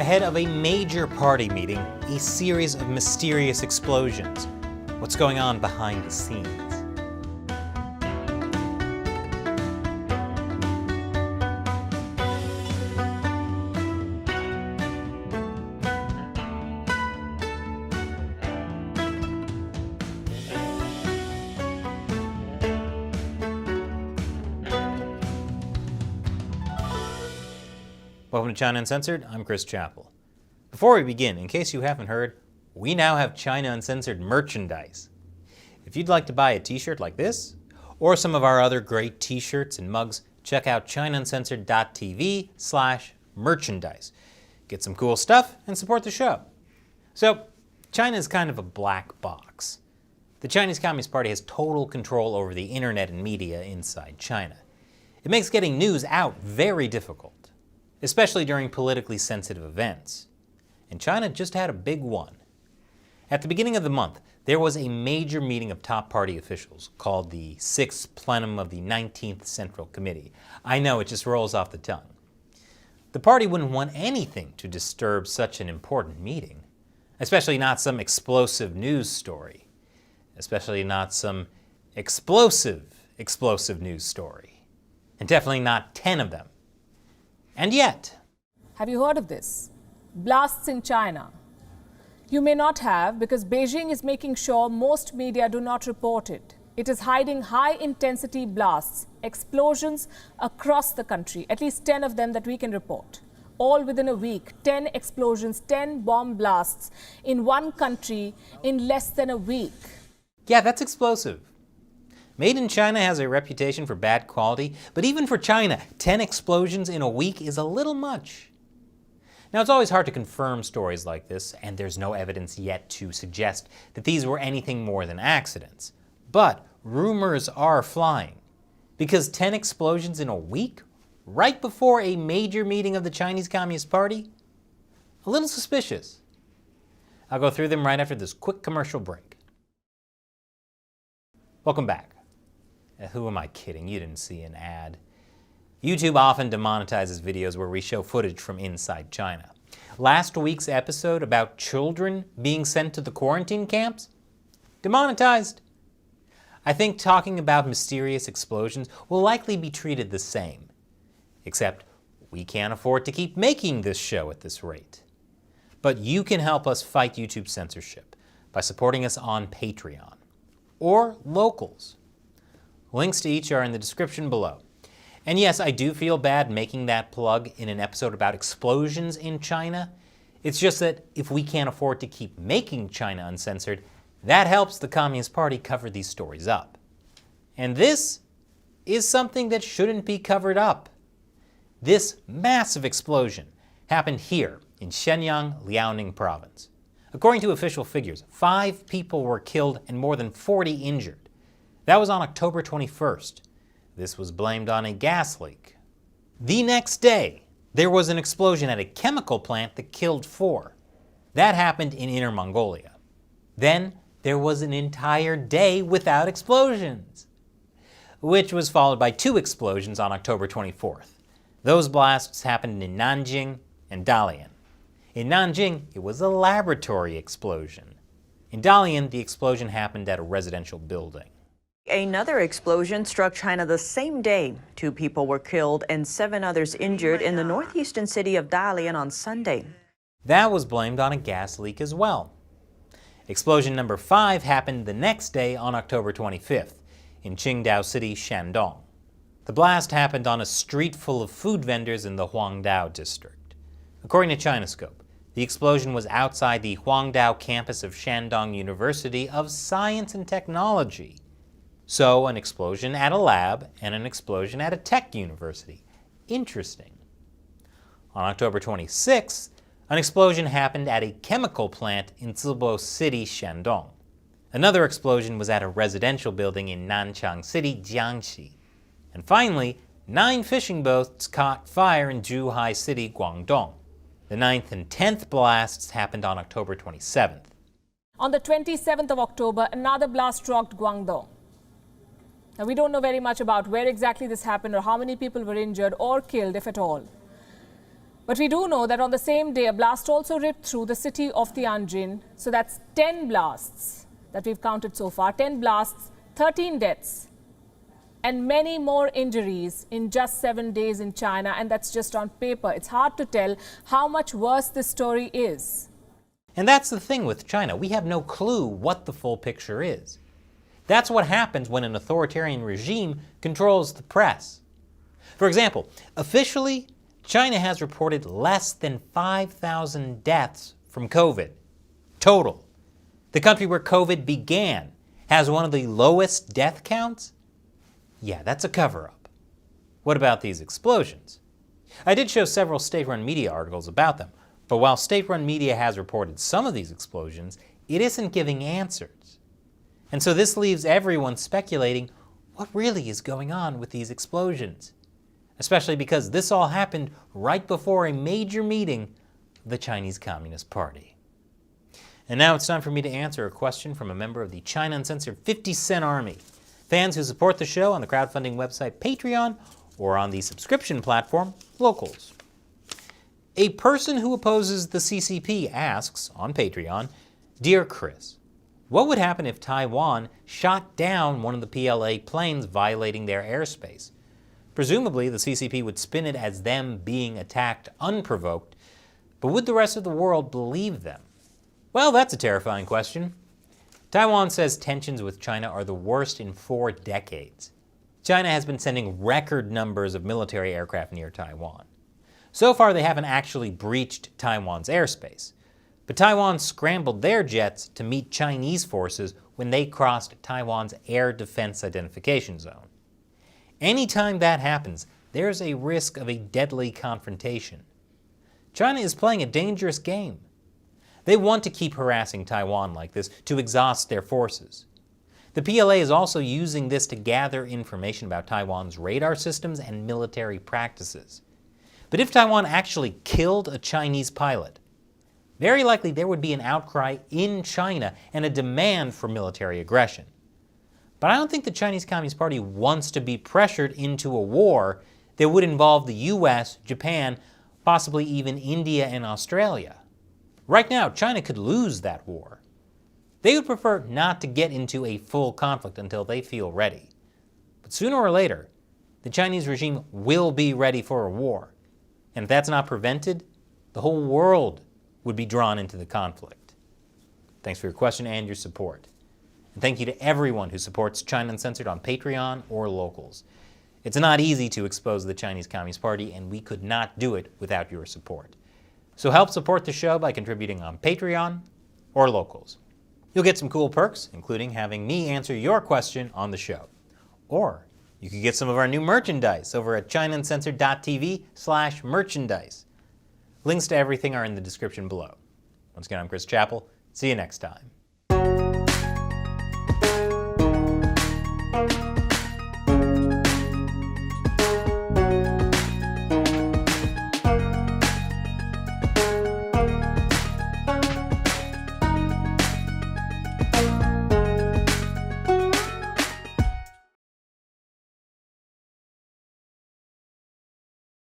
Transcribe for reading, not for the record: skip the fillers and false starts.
Ahead of a major party meeting, a series of mysterious explosions. What's going on behind the scenes? Welcome to China Uncensored, I'm Chris Chappell. Before we begin, in case you haven't heard, we now have China Uncensored merchandise. If you'd like to buy a t-shirt like this, or some of our other great t-shirts and mugs, check out chinauncensored.tv/merchandise. Get some cool stuff and support the show. So, China is kind of a black box. The Chinese Communist Party has total control over the internet and media inside China. It makes getting news out very difficult, especially during politically sensitive events. And China just had a big one. At the beginning of the month, there was a major meeting of top party officials called the 6th Plenum of the 19th Central Committee. I know, it just rolls off the tongue. The party wouldn't want anything to disturb such an important meeting, especially not some explosive news story, especially not some explosive news story, and definitely not 10 of them. And yet, have you heard of this? Blasts in China. You may not have, because Beijing is making sure most media do not report it. It is hiding high-intensity blasts, explosions across the country, at least 10 of them that we can report. All within a week, 10 explosions, 10 bomb blasts in one country in less than a week. Yeah, that's explosive. Made in China has a reputation for bad quality, but even for China, 10 explosions in a week is a little much. Now, it's always hard to confirm stories like this, and there's no evidence yet to suggest that these were anything more than accidents. But rumors are flying, because 10 explosions in a week, right before a major meeting of the Chinese Communist Party? A little suspicious. I'll go through them right after this quick commercial break. Welcome back. Who am I kidding? You didn't see an ad. YouTube often demonetizes videos where we show footage from inside China. Last week's episode about children being sent to the quarantine camps? Demonetized. I think talking about mysterious explosions will likely be treated the same. Except we can't afford to keep making this show at this rate. But you can help us fight YouTube censorship by supporting us on Patreon or Locals. Links to each are in the description below. And yes, I do feel bad making that plug in an episode about explosions in China. It's just that if we can't afford to keep making China Uncensored, that helps the Communist Party cover these stories up. And this is something that shouldn't be covered up. This massive explosion happened here in Shenyang, Liaoning province. According to official figures, 5 people were killed and more than 40 injured. That was on October 21st. This was blamed on a gas leak. The next day, there was an explosion at a chemical plant that killed 4. That happened in Inner Mongolia. Then, there was an entire day without explosions, which was followed by 2 explosions on October 24th. Those blasts happened in Nanjing and Dalian. In Nanjing, it was a laboratory explosion. In Dalian, the explosion happened at a residential building. Another explosion struck China the same day. 2 people were killed and 7 others injured in the northeastern city of Dalian on Sunday. That was blamed on a gas leak as well. Explosion number 5 happened the next day on October 25th in Qingdao City, Shandong. The blast happened on a street full of food vendors in the Huangdao district. According to Chinascope, the explosion was outside the Huangdao campus of Shandong University of Science and Technology. So, an explosion at a lab and an explosion at a tech university. Interesting. On October 26th, an explosion happened at a chemical plant in Zibo City, Shandong. Another explosion was at a residential building in Nanchang City, Jiangxi. And finally, 9 fishing boats caught fire in Zhuhai City, Guangdong. The 9th and 10th blasts happened on October 27th. On the 27th of October, another blast rocked Guangdong. Now, we don't know very much about where exactly this happened or how many people were injured or killed, if at all. But we do know that on the same day, a blast also ripped through the city of Tianjin. So that's 10 blasts that we've counted so far. 10 blasts, 13 deaths, and many more injuries in just 7 days in China. And that's just on paper. It's hard to tell how much worse this story is. And that's the thing with China. We have no clue what the full picture is. That's what happens when an authoritarian regime controls the press. For example, officially, China has reported less than 5,000 deaths from COVID. Total. The country where COVID began has one of the lowest death counts? Yeah, that's a cover-up. What about these explosions? I did show several state-run media articles about them, but while state-run media has reported some of these explosions, it isn't giving answers. And so this leaves everyone speculating what really is going on with these explosions, especially because this all happened right before a major meeting of the Chinese Communist Party. And now it's time for me to answer a question from a member of the China Uncensored 50 Cent Army, fans who support the show on the crowdfunding website Patreon or on the subscription platform Locals. A person who opposes the CCP asks on Patreon, "Dear Chris, what would happen if Taiwan shot down one of the PLA planes violating their airspace? Presumably, the CCP would spin it as them being attacked unprovoked, but would the rest of the world believe them?" Well, that's a terrifying question. Taiwan says tensions with China are the worst in 4 decades. China has been sending record numbers of military aircraft near Taiwan. So far, they haven't actually breached Taiwan's airspace, but Taiwan scrambled their jets to meet Chinese forces when they crossed Taiwan's air defense identification zone. Anytime that happens, there's a risk of a deadly confrontation. China is playing a dangerous game. They want to keep harassing Taiwan like this to exhaust their forces. The PLA is also using this to gather information about Taiwan's radar systems and military practices. But if Taiwan actually killed a Chinese pilot, very likely there would be an outcry in China and a demand for military aggression. But I don't think the Chinese Communist Party wants to be pressured into a war that would involve the US, Japan, possibly even India and Australia. Right now, China could lose that war. They would prefer not to get into a full conflict until they feel ready. But sooner or later, the Chinese regime will be ready for a war. And if that's not prevented, the whole world would be drawn into the conflict. Thanks for your question and your support. And thank you to everyone who supports China Uncensored on Patreon or Locals. It's not easy to expose the Chinese Communist Party, and we could not do it without your support. So help support the show by contributing on Patreon or Locals. You'll get some cool perks, including having me answer your question on the show. Or you could get some of our new merchandise over at ChinaUncensored.tv/merchandise. Links to everything are in the description below. Once again, I'm Chris Chappell. See you next time.